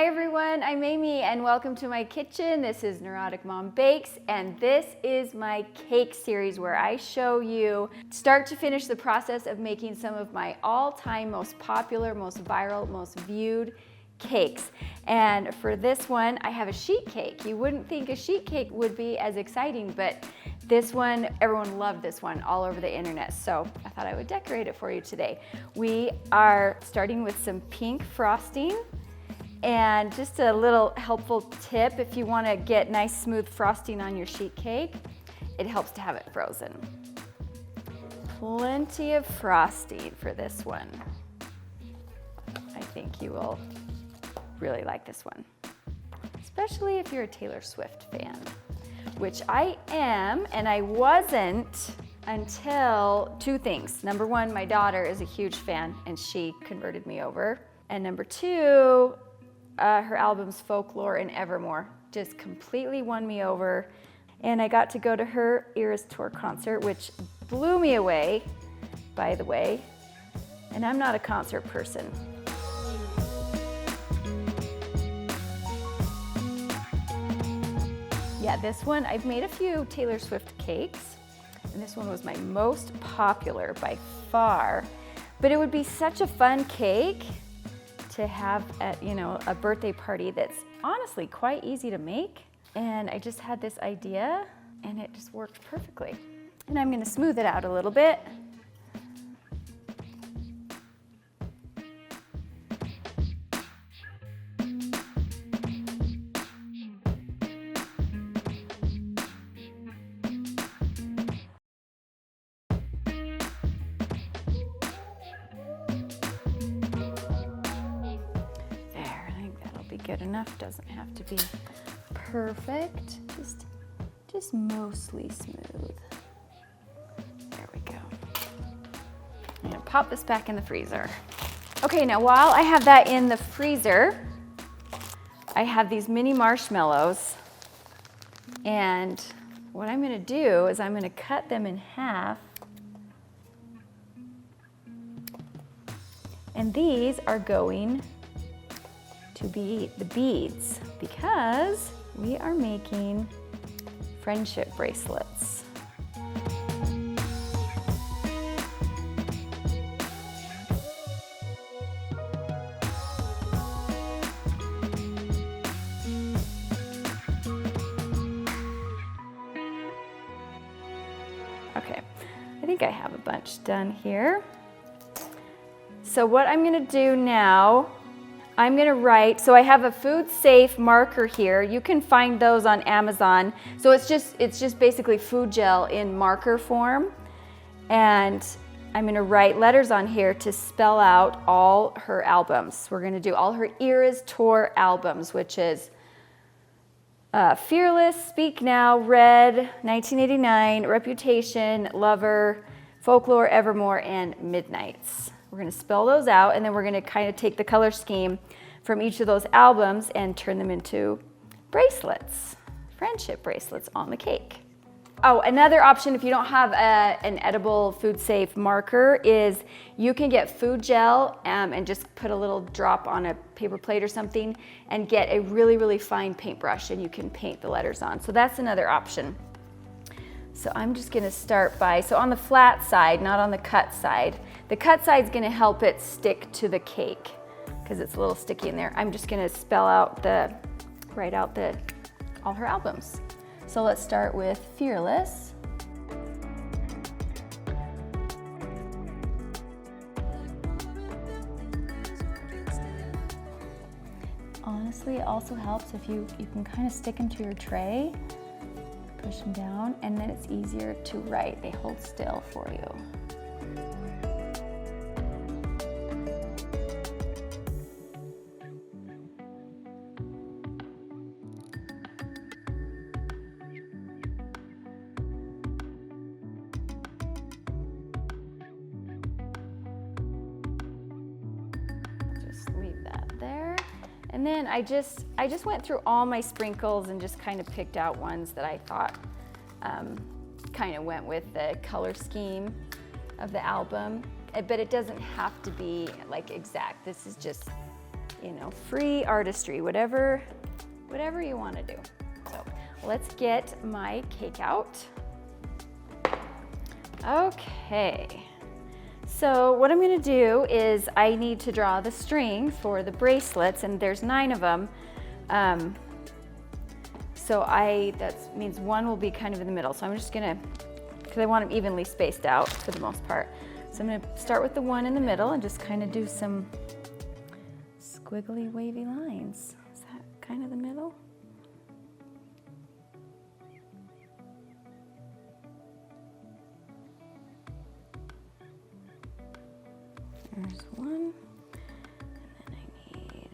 Hi everyone, I'm Amy and welcome to my kitchen. This is Neurotic Mom Bakes and this is my cake series where I show you start to finish the process of making some of my all-time most popular, most viral, most viewed cakes. And for this one, I have a sheet cake. You wouldn't think a sheet cake would be as exciting, but this one, everyone loved this one all over the internet. So I thought I would decorate it for you today. We are starting with some pink frosting. And just a little helpful tip, if you want to get nice smooth frosting on your sheet cake, it helps to have it frozen. Plenty of frosting for this one. I think you will really like this one, especially if you're a Taylor Swift fan, which I am, and I wasn't until two things. Number one, my daughter is a huge fan and she converted me over. And number two, her albums Folklore and Evermore just completely won me over. And I got to go to her Eras Tour concert, which blew me away, by the way. And I'm not a concert person. Yeah, this one, I've made a few Taylor Swift cakes, and this one was my most popular by far. But it would be such a fun cake to have at, a birthday party that's honestly quite easy to make. And I just had this idea and it just worked perfectly. And I'm gonna smooth it out a little bit. Good enough, doesn't have to be perfect, just mostly smooth. There we go. I'm gonna pop this back in the freezer. Okay, now while I have that in the freezer, I have these mini marshmallows, and what I'm gonna do is I'm gonna cut them in half, and these are going to be the beads because we are making friendship bracelets. Okay, I think I have a bunch done here. So what I'm gonna do now, I'm gonna write, so I have a food safe marker here. You can find those on Amazon. So it's just basically food gel in marker form. And I'm gonna write letters on here to spell out all her albums. We're gonna do all her Eras Tour albums, which is Fearless, Speak Now, Red, 1989, Reputation, Lover, Folklore, Evermore, and Midnights. We're gonna spell those out, and then we're gonna kind of take the color scheme from each of those albums and turn them into bracelets, friendship bracelets on the cake. Oh, another option if you don't have an edible food safe marker is you can get food gel and just put a little drop on a paper plate or something and get a really, really fine paintbrush and you can paint the letters on. So that's another option. So I'm just gonna start by, so on the flat side, not on the cut side. The cut side's gonna help it stick to the cake because it's a little sticky in there. I'm just gonna write out all her albums. So let's start with Fearless. Honestly, it also helps if you can kind of stick them to your tray. Push them down, and then it's easier to write. They hold still for you. Just leave that there. And then I just went through all my sprinkles and just kind of picked out ones that I thought kind of went with the color scheme of the album. But it doesn't have to be like exact. This is just, you know, free artistry, whatever you want to do. So let's get my cake out. Okay, so what I'm going to do is I need to draw the string for the bracelets, and there's 9 of them. So that means one will be kind of in the middle. So I'm just gonna, because I want them evenly spaced out for the most part. So I'm gonna start with the one in the middle and just kind of do some squiggly wavy lines. Is that kind of the middle? There's one, and then I need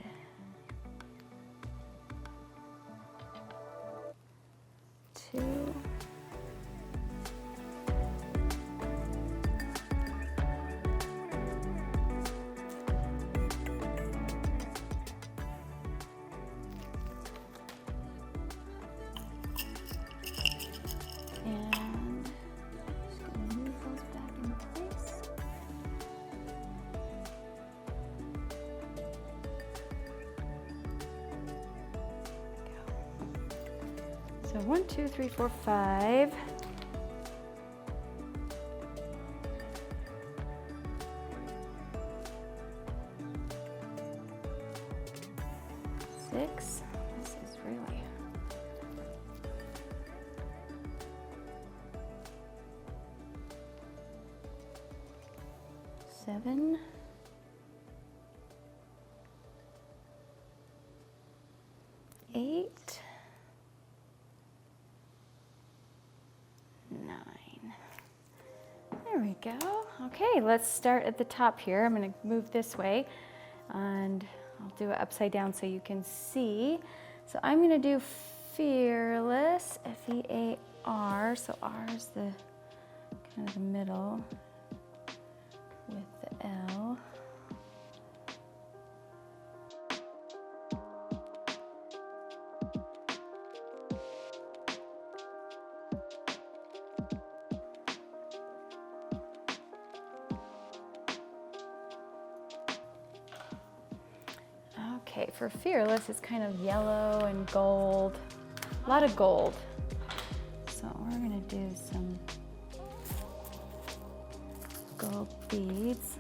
two. And just gonna move those back into place. So 1, 2, 3, 4, 5. Six. This is really. Seven. 8. 9. There we go. Okay, let's start at the top here. I'm going to move this way and I'll do it upside down so you can see. So I'm going to do Fearless, F-E-A-R. So R is the kind of the middle with the L. Okay, for Fearless, it's kind of yellow and gold, a lot of gold. So we're gonna do some gold beads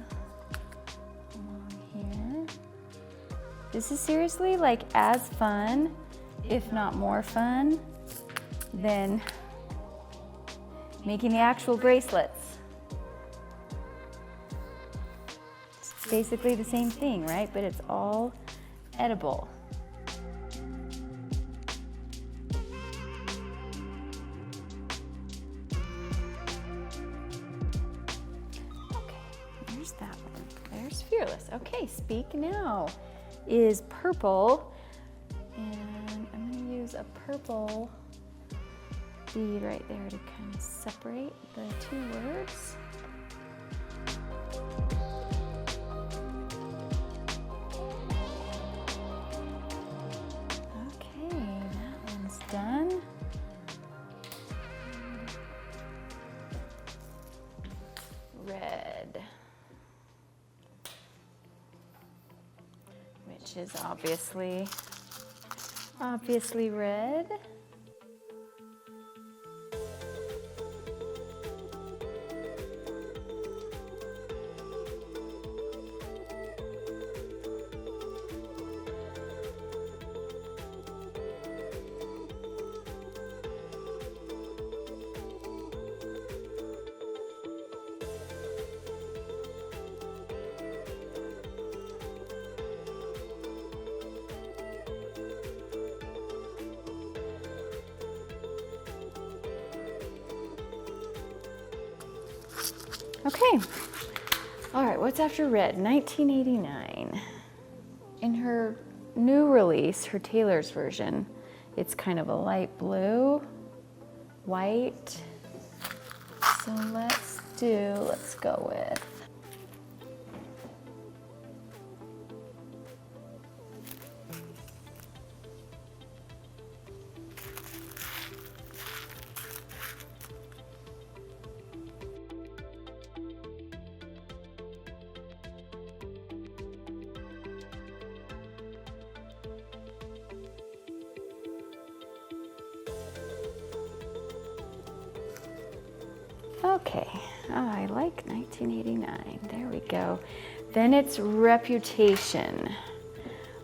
along here. This is seriously like as fun, if not more fun, than making the actual bracelets. It's basically the same thing, right? But it's all edible. Okay, there's that one. There's Fearless. Okay, Speak Now is purple, and I'm going to use a purple bead right there to kind of separate the two words. Done. Red, which is obviously red. Okay, all right, what's after red? 1989. In her new release, her Taylor's version, it's kind of a light blue, white. So let's go with Okay, oh, I like 1989. There we go. Then it's Reputation.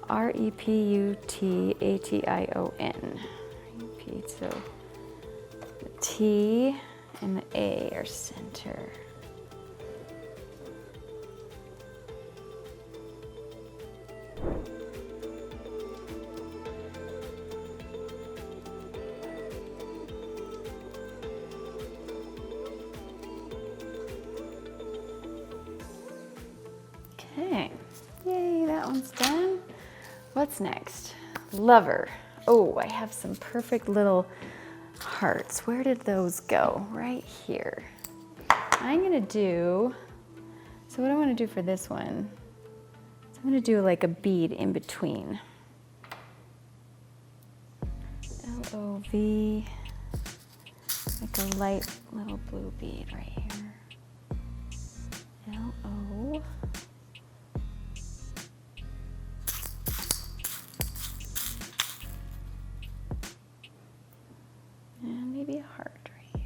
Reputation. So the T and the A are center. Okay, yay, that one's done. What's next? Lover. Oh, I have some perfect little hearts. Where did those go? Right here. I'm gonna do, so what I wanna do for this one, is I'm gonna do like a bead in between. L-O-V, like a light little blue bead right here. L-O. And maybe a heart right here.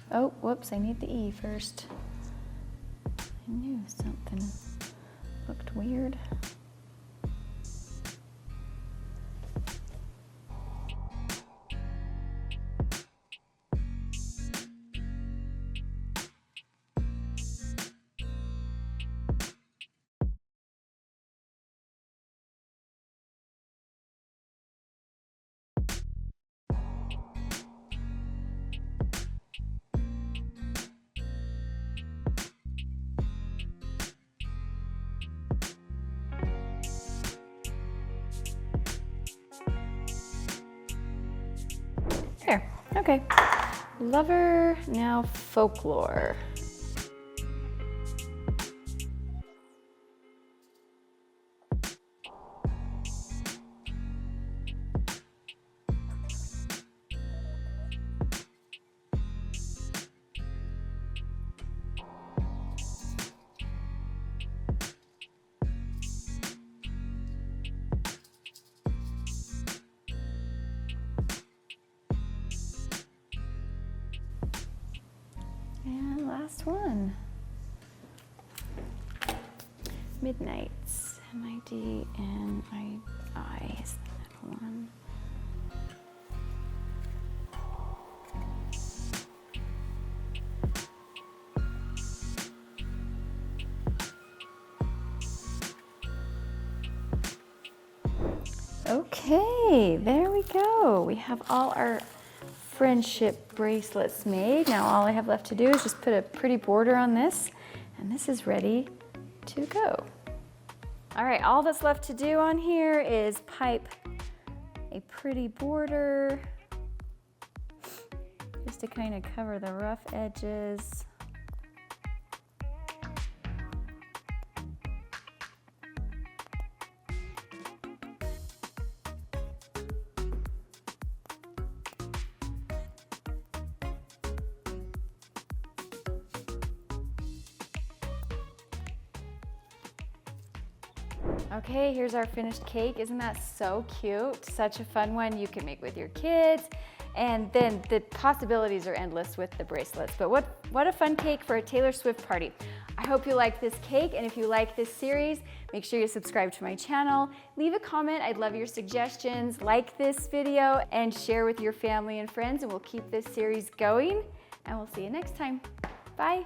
Oh, whoops, I need the E first. I knew something looked weird. There, okay. Lover, now Folklore. And last one. Midnights. M-I-D-N-I-I is that one. Okay, there we go. We have all our friendship bracelets made. Now all I have left to do is just put a pretty border on this, and this is ready to go. All right, all that's left to do on here is pipe a pretty border just to kind of cover the rough edges. Okay, here's our finished cake. Isn't that so cute? Such a fun one you can make with your kids. And then the possibilities are endless with the bracelets. But what a fun cake for a Taylor Swift party. I hope you like this cake, and if you like this series, make sure you subscribe to my channel. Leave a comment, I'd love your suggestions. Like this video and share with your family and friends, and we'll keep this series going. And we'll see you next time. Bye.